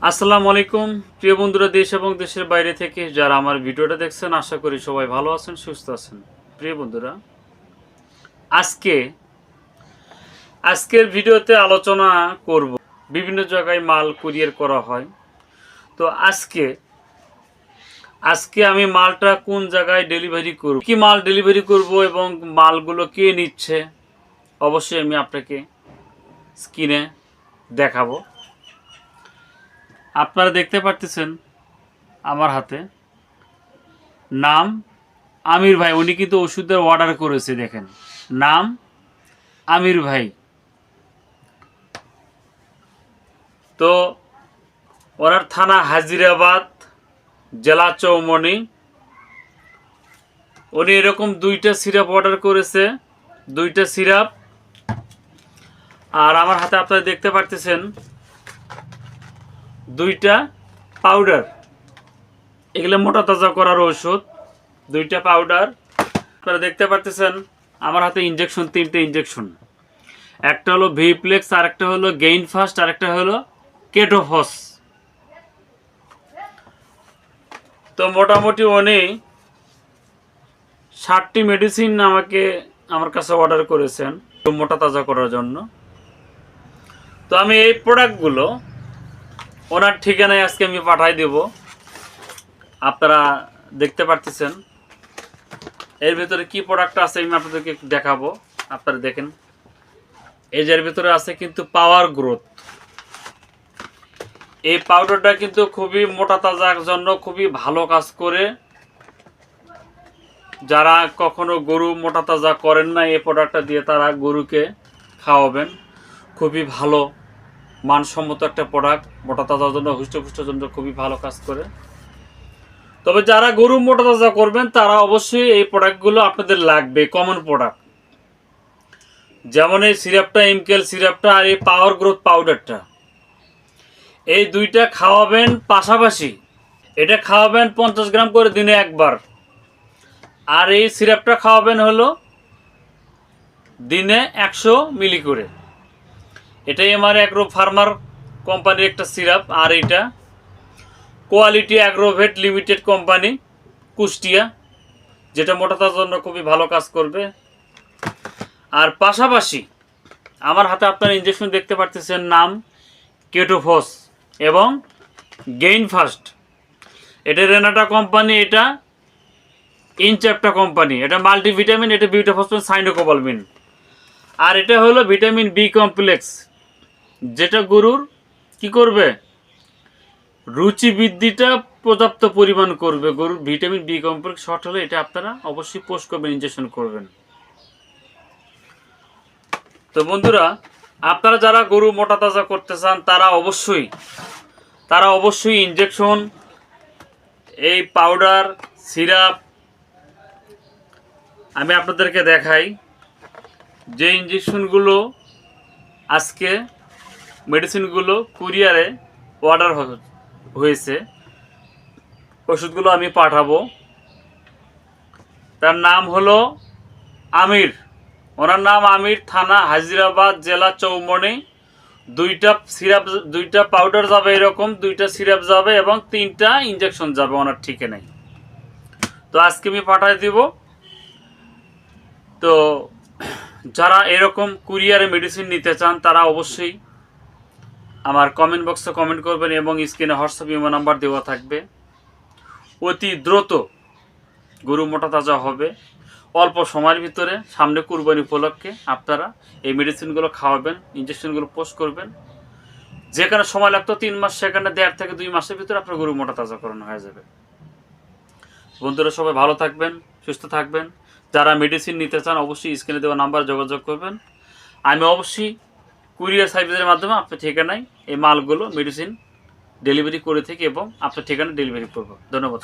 আসসালামু আলাইকুম প্রিয় বন্ধুরা, দেশ এবং দেশের বাইরে থেকে যারা আমার ভিডিওটা দেখছেন, আশা করি সবাই ভালো আছেন, সুস্থ আছেন। প্রিয় বন্ধুরা, আজকের ভিডিওতে আলোচনা করব বিভিন্ন জায়গায় মাল কুরিয়ার করা হয়। তো আজকে আমি মালটা কোন জায়গায় ডেলিভারি করব, কি মাল ডেলিভারি করব এবং মালগুলো কে নিচ্ছে, অবশ্যই আমি আপনাকে স্ক্রিনে দেখাবো। আপনারা দেখতে পারতেছেন আমার হাতে নাম আমির ভাই, উনি কিন্তু ওষুধের অর্ডার করেছে। দেখেন, নাম আমির ভাই। তো ওনার থানা হাজিরাবাদ, জেলা চৌমনি। উনি এরকম 2টা সিরাপ অর্ডার করেছে, 2টা সিরাপ। আর আমার হাতে আপনারা দেখতে পারতেছেন 2টা পাউডার, এগুলো মোটা তাজা করার ওষুধ। 2টা পাউডার আপনারা দেখতে পারতেছেন। আমার হাতে ইনজেকশন, 3টে ইনজেকশন। একটা হলো ভিপ্লেক্স, আর একটা হলো গেইন ফাস্ট, আর একটা হলো কেটোফস। তো মোটামুটি উনি 60টি মেডিসিন আমার কাছে অর্ডার করেছেন মোটা তাজা করার জন্য। তো আমি এই প্রোডাক্টগুলো ওনার ঠিকানায় আজকে আমি পাঠাই দেব। আপনারা দেখতে পারতেছেন এর ভিতরে কি প্রোডাক্ট আছে, আমি আপনাদেরকে দেখাবো। আপনারা দেখেন, এই যে এর ভিতরে আছে কিন্তু পাওয়ার গ্রোথ। এই পাউডারটা কিন্তু খুবই মোটা তাজার জন্য খুবই ভালো কাজ করে। যারা কখনো গরু মোটা তাজা করেন না, এই প্রোডাক্টটা দিয়ে তারা গরুকে খাওয়াবেন। খুবই ভালো মানসম্মত একটা প্রোডাক্ট, মোটা তাজার জন্য, হুষ্টপুষ্টের জন্য খুবই ভালো কাজ করে। তবে যারা গরু মোটা তাজা করবেন তারা অবশ্যই এই প্রোডাক্টগুলো আপনাদের লাগবে, কমন প্রোডাক্ট। যেমন এই সিরাপটা, এমকেল সিরাপটা, আর এই পাওয়ার গ্রোথ পাউডারটা, এই 2টা খাওয়াবেন পাশাপাশি। এটা খাওয়াবেন 50 গ্রাম করে দিনে একবার। আর এই সিরাপটা খাওয়াবেন হলো দিনে 100 মিলি করে। এটাই আমার অ্যাগ্রো ফার্মার কোম্পানির একটা সিরাপ। আর এটা quality Agrovet limited company, Kushtia, যেটা মোটাতার জন্য খুবই ভালো কাজ করবে। আর পাশাপাশি আমার হাতে আপনারা ইনজেকশন দেখতে পারতেছেন, নাম কেটোফস এবং গেইন ফাস্ট। এটা রেনাটা কোম্পানি, এটা ইনচ্যাপ্টা কোম্পানি। এটা মাল্টিভিটামিন, এটা বিউটাফসফেট সাইনোকোবালমিন। আর এটা হলো ভিটামিন বি কমপ্লেক্স, যেটা গরুর কি করবে, রুচি বৃদ্ধিটা পর্যাপ্ত পরিমাণ করবে। গরুর ভিটামিন বি কমপ্লেক্স শর্ট হলে এটা আপনারা অবশ্যই পোস্ট করবেন, ইনজেকশন করবেন। তো বন্ধুরা, আপনারা যারা গরু মোটা তাজা করতে চান তারা অবশ্যই ইনজেকশন, এই পাউডার, সিরাপ আমি আপনাদেরকে দেখাই। যে ইনজেকশনগুলো আজকে মেডিসিনগুলো কুরিয়ারে অর্ডার হয়েছে, ওষুধগুলো আমি পাঠাবো। তার নাম হলো আমির, ওনার নাম আমির, থানা হাজিরাবাদ, জেলা চৌমনি। 2টা সিরাপ, 2টা পাউডার যাবে, এরকম 2টা সিরাপ যাবে এবং 3টা ইনজেকশন যাবে ওনার ঠিকানায়। তো আজকে আমি পাঠাই দিব। তো যারা এরকম কুরিয়ারে মেডিসিন নিতে চান তারা অবশ্যই আমার কমেন্ট বক্সে কমেন্ট করবেন এবং স্ক্রিনে হোয়াটসঅ্যাপ ইমো নাম্বার দেওয়া থাকবে। অতি দ্রুত গরু মোটা তাজা হবে অল্প সময়ের ভিতরে। সামনে কুরবানি উপলক্ষে আপনারা এই মেডিসিনগুলো খাওয়াবেন, ইনজেকশনগুলো পোস্ট করবেন। যেখানে সময় লাগতো 3 মাস, সেখানে 1.5 থেকে 2 মাসের ভিতরে আপনার গরু মোটা তাজা করানো হয়ে যাবে। বন্ধুরা, সবাই ভালো থাকবেন, সুস্থ থাকবেন। যারা মেডিসিন নিতে চান অবশ্যই স্ক্রিনে দেওয়া নাম্বারে যোগাযোগ করবেন। আমি অবশ্যই কুরিয়ার সার্ভিসের মাধ্যমে আপনার ঠিকানায় এই মালগুলো, মেডিসিন ডেলিভারি করে থাকি এবং আপনার ঠিকানায় ডেলিভারি করব। ধন্যবাদ।